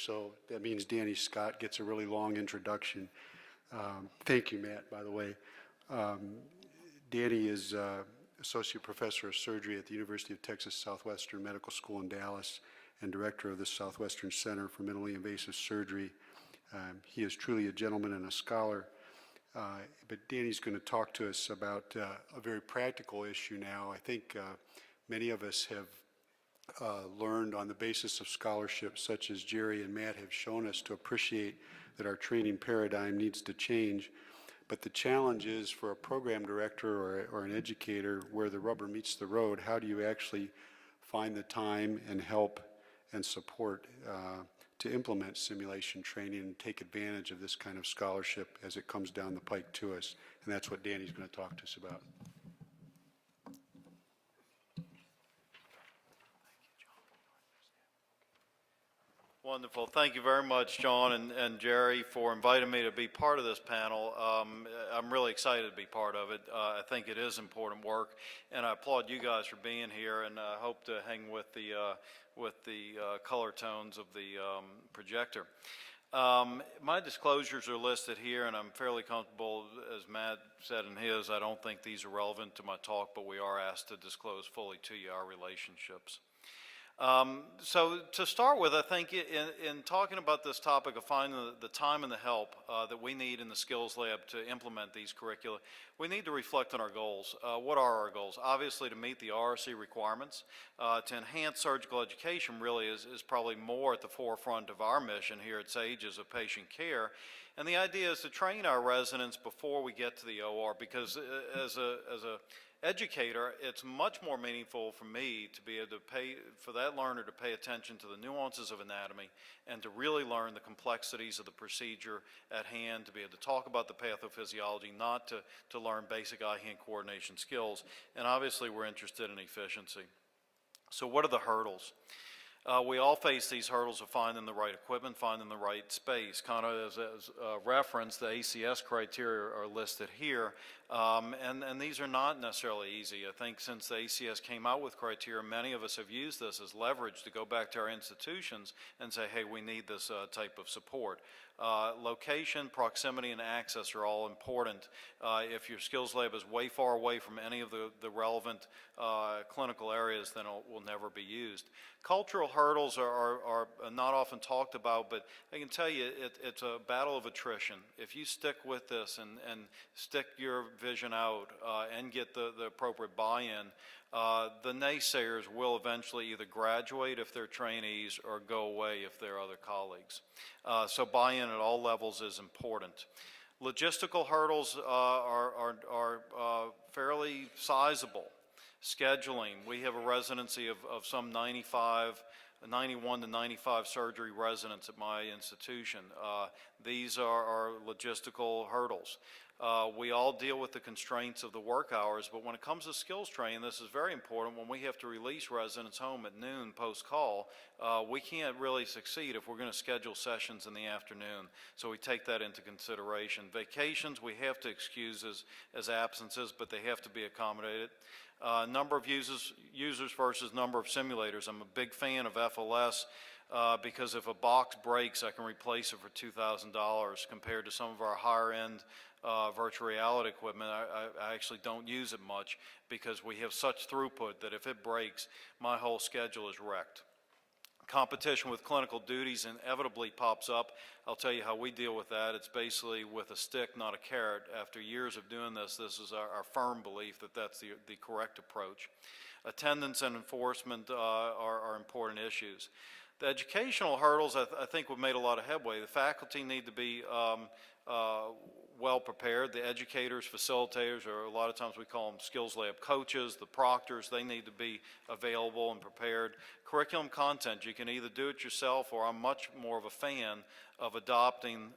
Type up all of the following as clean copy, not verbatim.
So that means Danny Scott gets a really long introduction. Thank you, Matt, by the way. Danny is Associate Professor of Surgery at the University of Texas Southwestern Medical School in Dallas and Director of the Southwestern Center for Minimally Invasive Surgery. He is truly a gentleman and a scholar. But Danny's going to talk to us about a very practical issue now. I think many of us have learned on the basis of scholarship such as Jerry and Matt have shown us to appreciate that our training paradigm needs to change. But the challenge is for a program director or an educator where the rubber meets the road, how do you actually find the time and help and support to implement simulation training and take advantage of this kind of scholarship as it comes down the pike to us? And that's what Danny's going to talk to us about. Wonderful. Thank you very much, John and Jerry, for inviting me to be part of this panel. I'm really excited to be part of it. I think it is important work, and I applaud you guys for being here, and I hope to hang with the color tones of the projector. My disclosures are listed here, and I'm fairly comfortable, as Matt said in his, I don't think these are relevant to my talk, but we are asked to disclose fully to you our relationships. So to start with, I think in talking about this topic of finding the time and the help that we need in the skills lab to implement these curricula, we need to reflect on our goals. What are our goals? Obviously, to meet the RRC requirements, to enhance surgical education really is probably more at the forefront of our mission here at SAGES of patient care. And the idea is to train our residents before we get to the OR, because as a educator, it's much more meaningful for me to be able to for that learner to pay attention to the nuances of anatomy and to really learn the complexities of the procedure at hand, to be able to talk about the pathophysiology, not to learn basic eye-hand coordination skills. And obviously, we're interested in efficiency. So what are the hurdles? We all face these hurdles of finding the right equipment, finding the right space. Kind of as a reference, the ACS criteria are listed here, and these are not necessarily easy. I think since the ACS came out with criteria, many of us have used this as leverage to go back to our institutions and say, hey, we need this type of support. Location, proximity, and access are all important. If your skills lab is way far away from any of the relevant clinical areas, then it will never be used. Cultural hurdles are not often talked about, but I can tell you it's a battle of attrition. If you stick with this and stick your vision out and get the appropriate buy-in, the naysayers will eventually either graduate if they're trainees or go away if they're other colleagues. So buy-in at all levels is important. Logistical hurdles are fairly sizable. Scheduling, we have a residency of some 91 to 95 surgery residents at my institution. These are logistical hurdles. We all deal with the constraints of the work hours, but when it comes to skills training, this is very important. When we have to release residents home at noon post-call, we can't really succeed if we're going to schedule sessions in the afternoon. So we take that into consideration. Vacations, we have to excuse as absences, but they have to be accommodated. Number of users versus number of simulators. I'm a big fan of FLS because if a box breaks, I can replace it for $2,000 compared to some of our higher end virtual reality equipment. I actually don't use it much because we have such throughput that if it breaks, my whole schedule is wrecked. Competition with clinical duties inevitably pops up. I'll tell you how we deal with that. It's basically with a stick, not a carrot. After years of doing this, this is our firm belief that that's the correct approach. Attendance and enforcement are important issues. The educational hurdles, I think we've made a lot of headway. The faculty need to be well prepared. The educators, facilitators, or a lot of times we call them skills lab coaches, the proctors, they need to be available and prepared. Curriculum content, you can either do it yourself, or I'm much more of a fan of adopting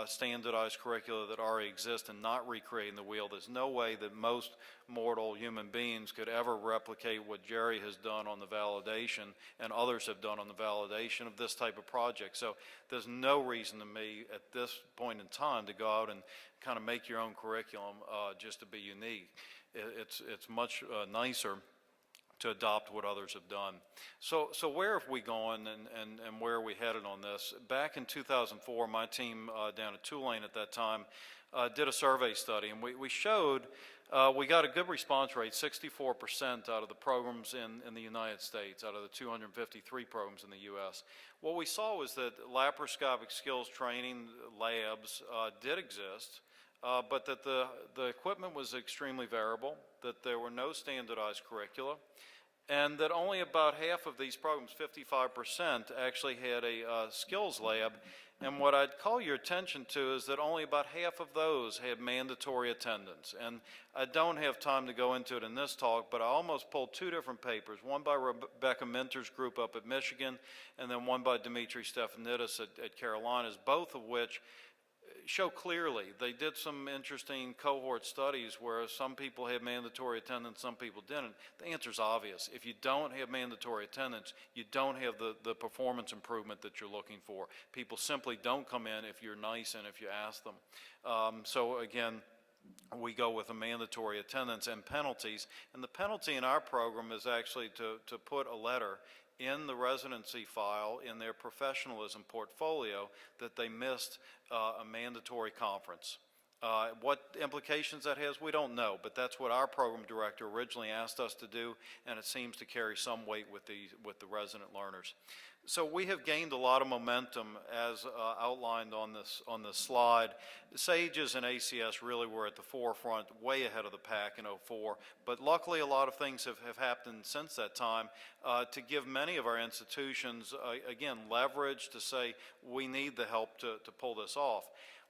standardized curricula that already exist and not recreating the wheel. There's no way that most mortal human beings could ever replicate what Jerry has done on the validation and others have done on the validation of this type of project. So there's no reason to me at this point in time to go out and kind of make your own curriculum just to be unique. It's much nicer to adopt what others have done. So where have we gone and where are we headed on this? Back in 2004, my team down at Tulane at that time did a survey study, and we showed we got a good response rate, 64% out of the programs in the United States, out of the 253 programs in the U.S. What we saw was that laparoscopic skills training labs did exist, but that the equipment was extremely variable, that there were no standardized curricula, and that only about half of these programs, 55%, actually had a skills lab. And what I'd call your attention to is that only about half of those had mandatory attendance. And I don't have time to go into it in this talk, but I almost pulled two different papers, one by Rebecca Minter's group up at Michigan, and then one by Dimitri Stefanidis at Carolinas, both of which show clearly. They did some interesting cohort studies where some people had mandatory attendance, some people didn't. The answer's obvious. If you don't have mandatory attendance, you don't have the performance improvement that you're looking for. People simply don't come in if you're nice and if you ask them. So again, we go with a mandatory attendance and penalties. And the penalty in our program is actually to put a letter in the residency file in their professionalism portfolio that they missed a mandatory conference. What implications that has, we don't know, but that's what our program director originally asked us to do, and it seems to carry some weight with the resident learners. So we have gained a lot of momentum as outlined on this slide. SAGES and ACS really were at the forefront, way ahead of the pack in '04, but luckily a lot of things have happened since that time to give many of our institutions, again, leverage to say we need the help to pull this off.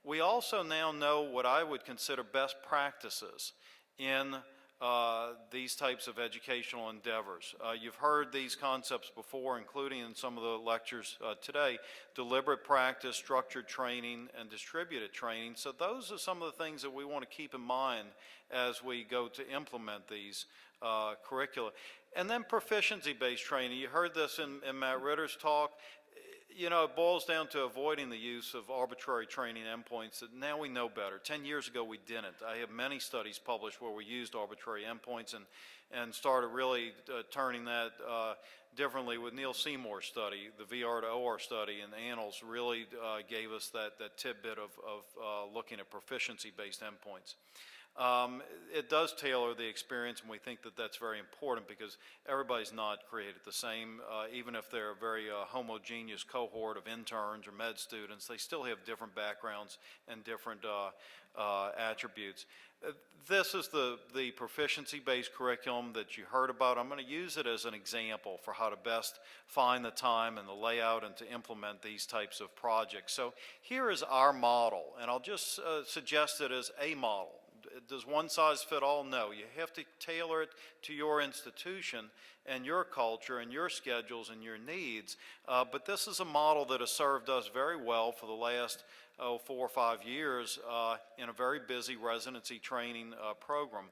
We also now know what I would consider best practices in these types of educational endeavors. You've heard these concepts before, including in some of the lectures today: deliberate practice, structured training, and distributed training. So those are some of the things that we want to keep in mind as we go to implement these curricula. And then proficiency-based training. You heard this in Matt Ritter's talk. You know, it boils down to avoiding the use of arbitrary training endpoints that now we know better. 10 years ago, we didn't. I have many studies published where we used arbitrary endpoints and started really turning that differently with Neil Seymour's study. The VR to OR study in Annals really gave us that tidbit of looking at proficiency-based endpoints. It does tailor the experience, and we think that that's very important because everybody's not created the same. Even if they're a very homogeneous cohort of interns or med students, they still have different backgrounds and different attributes. This is the proficiency-based curriculum that you heard about. I'm going to use it as an example for how to best find the time and the layout and to implement these types of projects. So here is our model, and I'll just suggest it as a model. Does one size fit all? No. You have to tailor it to your institution and your culture and your schedules and your needs. But this is a model that has served us very well for the last 4 or 5 years in a very busy residency training program.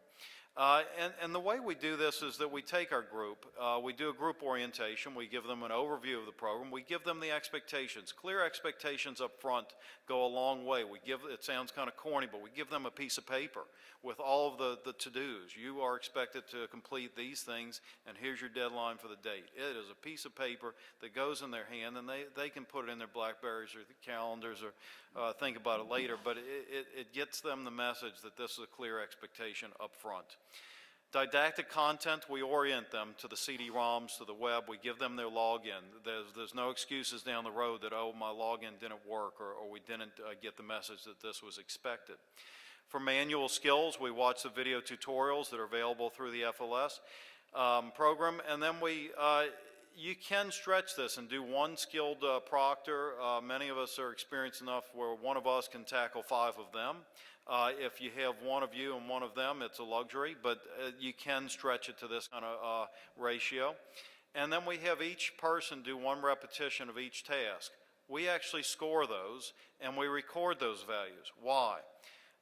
And the way we do this is that we take our group, we do a group orientation, we give them an overview of the program, we give them the expectations. Clear expectations up front go a long way. It sounds kind of corny, but we give them a piece of paper with all of the to-dos. You are expected to complete these things, and here's your deadline for the date. It is a piece of paper that goes in their hand, and they can put it in their BlackBerries or the calendars or think about it later, but it gets them the message that this is a clear expectation up front. Didactic content, we orient them to the CD-ROMs, to the web. We give them their login. There's no excuses down the road that, oh, my login didn't work or we didn't get the message that this was expected. For manual skills, we watch the video tutorials that are available through the FLS program, and then you can stretch this and do one skilled proctor. Many of us are experienced enough where one of us can tackle 5 of them. If you have one of you and one of them, it's a luxury, but you can stretch it to this kind of ratio. And then we have each person do 1 repetition of each task. We actually score those, and we record those values. Why?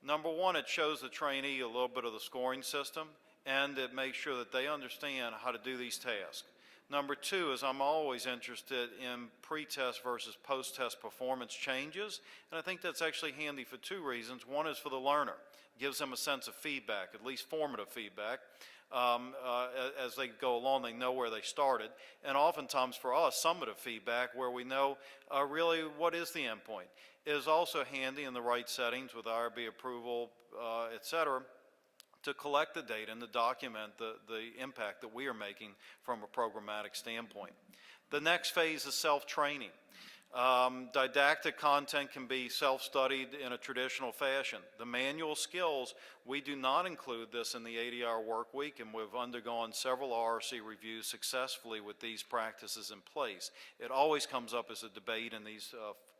Number 1, it shows the trainee a little bit of the scoring system, and it makes sure that they understand how to do these tasks. Number 2 is I'm always interested in pre-test versus post-test performance changes, and I think that's actually handy for 2 reasons. One is for the learner. It gives them a sense of feedback, at least formative feedback. as they go along. They know where they started. And oftentimes for us, summative feedback where we know really what is the endpoint is also handy in the right settings with IRB approval, et cetera, to collect the data and to document the impact that we are making from a programmatic standpoint. The next phase is self-training. Didactic content can be self-studied in a traditional fashion. The manual skills, we do not include this in the 80-hour work week, and we've undergone several RRC reviews successfully with these practices in place. It always comes up as a debate in these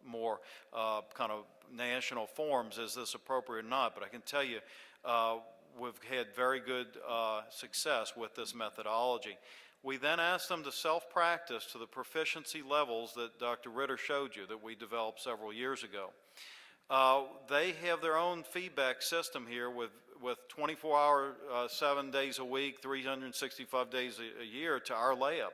more kind of national forums, is this appropriate or not, but I can tell you we've had very good success with this methodology. We then ask them to self-practice to the proficiency levels that Dr. Ritter showed you that we developed several years ago. They have their own feedback system here with 24-hour, 7 days a week, 365 days a year to our lab.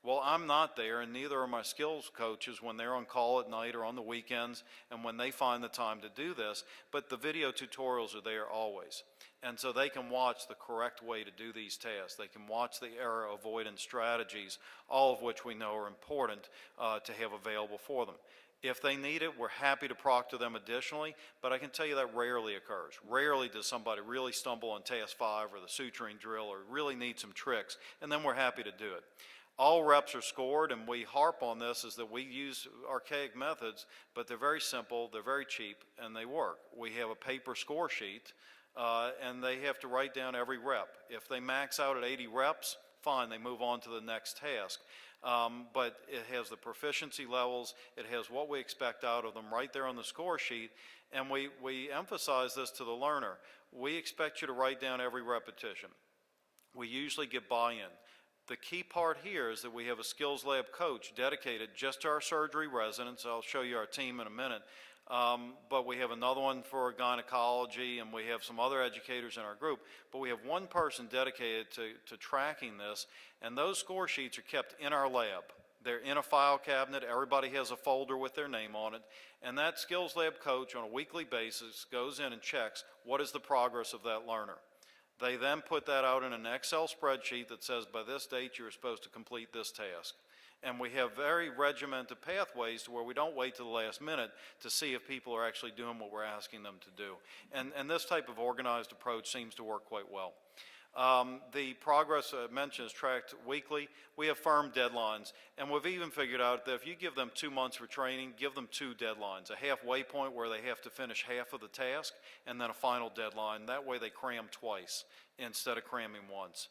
Well, I'm not there, and neither are my skills coaches when they're on call at night or on the weekends and when they find the time to do this, but the video tutorials are there always. And so they can watch the correct way to do these tasks. They can watch the error avoidance strategies, all of which we know are important to have available for them. If they need it, we're happy to proctor them additionally, but I can tell you that rarely occurs. Rarely does somebody really stumble on task 5 or the suturing drill or really need some tricks, and then we're happy to do it. All reps are scored, and we harp on this, is that we use archaic methods, but they're very simple, they're very cheap, and they work. We have a paper score sheet, and they have to write down every rep. If they max out at 80 reps, fine, they move on to the next task. But it has the proficiency levels, it has what we expect out of them right there on the score sheet, and we emphasize this to the learner. We expect you to write down every repetition. We usually get buy-in. The key part here is that we have a skills lab coach dedicated just to our surgery residents. I'll show you our team in a minute. But we have another one for gynecology, and we have some other educators in our group. But we have one person dedicated to tracking this, and those score sheets are kept in our lab. They're in a file cabinet. Everybody has a folder with their name on it. And that skills lab coach on a weekly basis goes in and checks what is the progress of that learner. They then put that out in an Excel spreadsheet that says by this date you're supposed to complete this task. And we have very regimented pathways to where we don't wait to the last minute to see if people are actually doing what we're asking them to do. And this type of organized approach seems to work quite well. The progress I mentioned is tracked weekly. We have firm deadlines, and we've even figured out that if you give them 2 months for training, give them 2 deadlines, a halfway point where they have to finish half of the task, and then a final deadline. That way they cram twice instead of cramming once.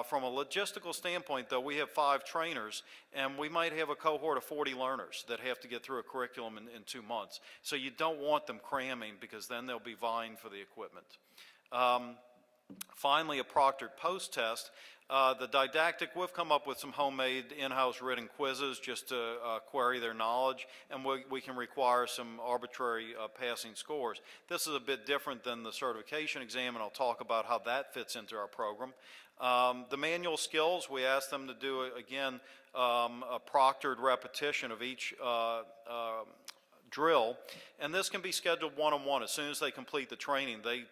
From a logistical standpoint, though, we have 5 trainers, and we might have a cohort of 40 learners that have to get through a curriculum in 2 months. So you don't want them cramming, because then they'll be vying for the equipment. Finally, a proctored post-test. The didactic, we've come up with some homemade in-house written quizzes just to query their knowledge, and we can require some arbitrary passing scores. This is a bit different than the certification exam, and I'll talk about how that fits into our program. The manual skills, we ask them to do, again, a proctored repetition of each drill, and this can be scheduled one-on-one. As soon as they complete the training, they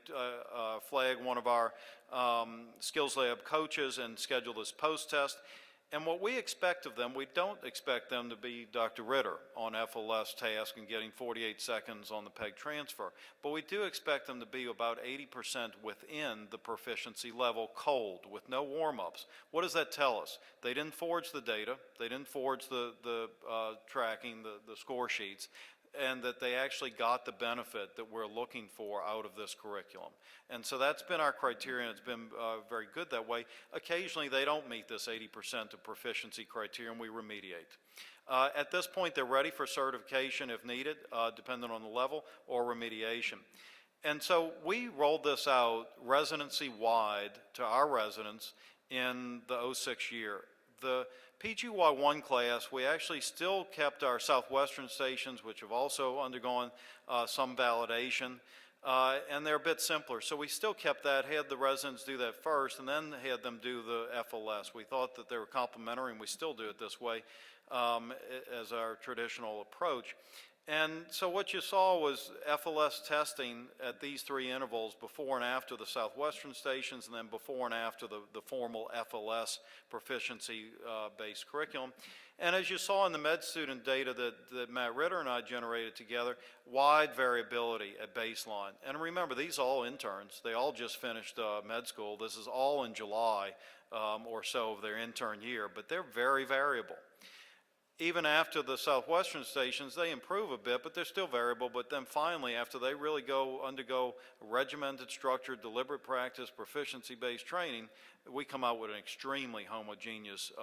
flag one of our skills lab coaches and schedule this post-test. And what we expect of them, we don't expect them to be Dr. Ritter on FLS task and getting 48 seconds on the peg transfer, but we do expect them to be about 80% within the proficiency level cold with no warm-ups. What does that tell us? They didn't forge the data, they didn't forge the tracking, the score sheets, and that they actually got the benefit that we're looking for out of this curriculum. And so that's been our criteria, and it's been very good that way. Occasionally they don't meet this 80% of proficiency criteria, and we remediate. At this point, they're ready for certification if needed, depending on the level, or remediation. And so we rolled this out residency-wide to our residents in the 06 year. The PGY1 class, we actually still kept our Southwestern stations, which have also undergone some validation, and they're a bit simpler. So we still kept that, had the residents do that first, and then had them do the FLS. We thought that they were complementary, and we still do it this way as our traditional approach. And so what you saw was FLS testing at these 3 intervals before and after the Southwestern stations, and then before and after the formal FLS proficiency-based curriculum. And as you saw in the med student data that Matt Ritter and I generated together, wide variability at baseline. And remember, these are all interns. They all just finished med school. This is all in July or so of their intern year, but they're very variable. Even after the Southwestern stations, they improve a bit, but they're still variable. But then finally, after they really undergo regimented, structured, deliberate practice, proficiency-based training, we come out with an extremely homogeneous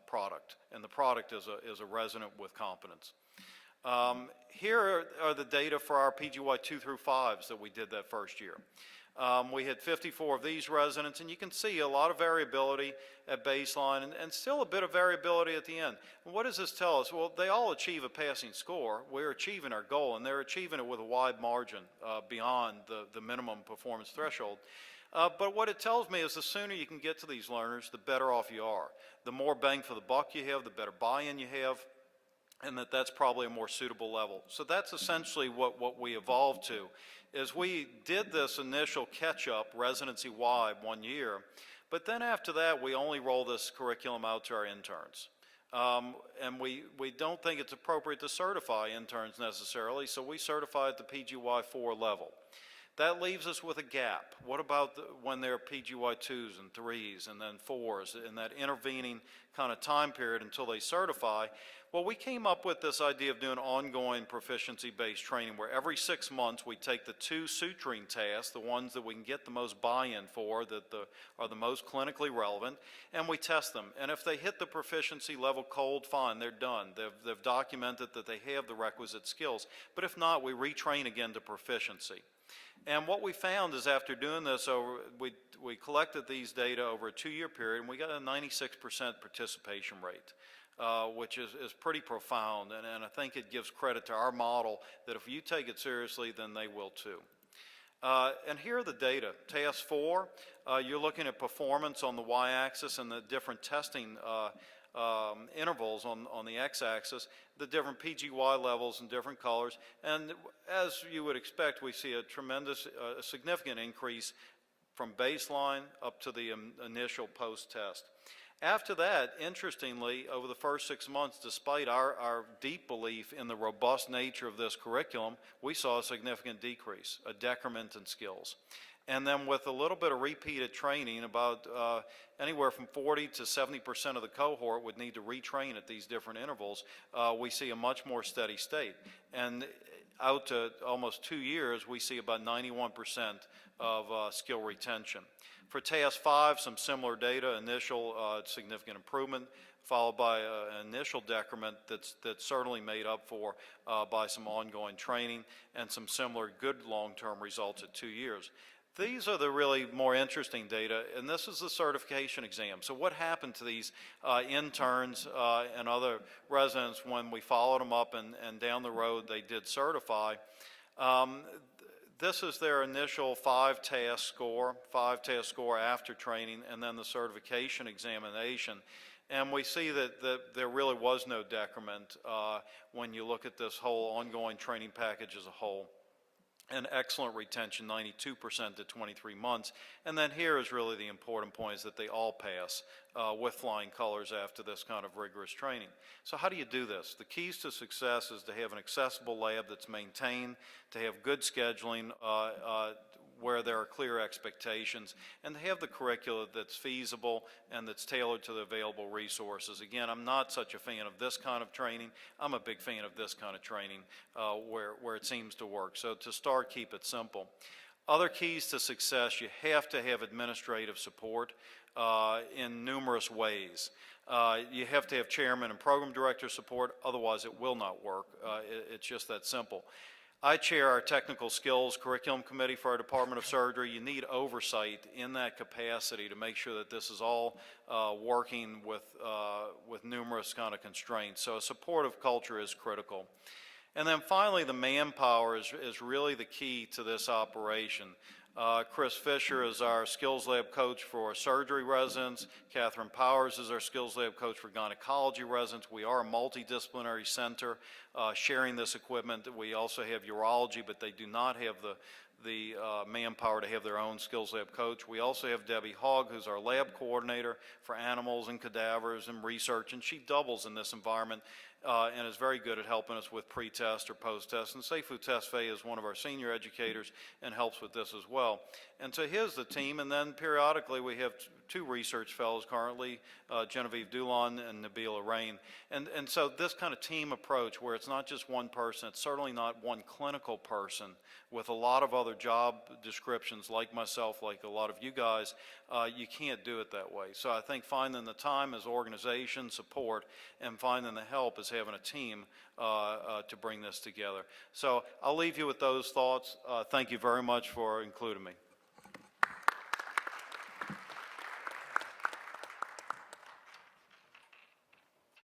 product. And the product is a resident with competence. Here are the data for our PGY 2 through 5s that we did that first year. We had 54 of these residents, and you can see a lot of variability at baseline and still a bit of variability at the end. And what does this tell us? Well, they all achieve a passing score. We're achieving our goal, and they're achieving it with a wide margin beyond the minimum performance threshold. But what it tells me is the sooner you can get to these learners, the better off you are. The more bang for the buck you have, the better buy-in you have, and that's probably a more suitable level. So that's essentially what we evolved to, is we did this initial catch-up residency-wide 1 year, but then after that, we only roll this curriculum out to our interns. And we don't think it's appropriate to certify interns necessarily, so we certify at the PGY 4 level. That leaves us with a gap. What about when they're PGY 2s and 3s and then 4s in that intervening kind of time period until they certify? Well, we came up with this idea of doing ongoing proficiency-based training where every 6 months we take the 2 suturing tasks, the ones that we can get the most buy-in for, that are the most clinically relevant, and we test them. And if they hit the proficiency level cold, fine, they're done. They've documented that they have the requisite skills. But if not, we retrain again to proficiency. And what we found is after doing this, we collected these data over a 2-year period, and we got a 96% participation rate, which is pretty profound. And I think it gives credit to our model that if you take it seriously, then they will too. And here are the data. Task 4, you're looking at performance on the y-axis and the different testing intervals on the x-axis, the different PGY levels in different colors, and as you would expect, we see a tremendous, significant increase from baseline up to the initial post-test. After that, interestingly, over the first 6 months, despite our deep belief in the robust nature of this curriculum, we saw a significant decrease, a decrement in skills. And then with a little bit of repeated training, about anywhere from 40 to 70% of the cohort would need to retrain at these different intervals, we see a much more steady state. And out to almost 2 years, we see about 91% of skill retention. For task 5, some similar data, initial significant improvement, followed by an initial decrement that's certainly made up for by some ongoing training and some similar good long-term results at 2 years. These are the really more interesting data, and this is the certification exam. So what happened to these interns and other residents when we followed them up and down the road they did certify? This is their initial 5-task score after training, and then the certification examination. And we see that there really was no decrement when you look at this whole ongoing training package as a whole. And excellent retention, 92% to 23 months. And then here is really the important point, is that they all pass with flying colors after this kind of rigorous training. So how do you do this? The keys to success is to have an accessible lab that's maintained, to have good scheduling where there are clear expectations, and to have the curricula that's feasible and that's tailored to the available resources. Again, I'm not such a fan of this kind of training. I'm a big fan of this kind of training where it seems to work. So to start, keep it simple. Other keys to success, you have to have administrative support in numerous ways. You have to have chairman and program director support, otherwise it will not work. It's just that simple. I chair our technical skills curriculum committee for our Department of Surgery. You need oversight in that capacity to make sure that this is all working with numerous kind of constraints. So a supportive culture is critical. And then finally, the manpower is really the key to this operation. Chris Fisher is our skills lab coach for surgery residents. Catherine Powers is our skills lab coach for gynecology residents. We are a multidisciplinary center sharing this equipment. We also have urology, but they do not have the manpower to have their own skills lab coach. We also have Debbie Hogg, who's our lab coordinator for animals and cadavers and research, and she doubles in this environment and is very good at helping us with pre-test or post-test. And Seifu Tesfaye is one of our senior educators and helps with this as well. And so here's the team, and then periodically we have two research fellows currently, Genevieve Dulon and Nabila Rain. And so this kind of team approach where it's not just one person, it's certainly not one clinical person with a lot of other job descriptions like myself, like a lot of you guys, you can't do it that way. So I think finding the time as organization support and finding the help is having a team to bring this together. So I'll leave you with those thoughts. Thank you very much for including me.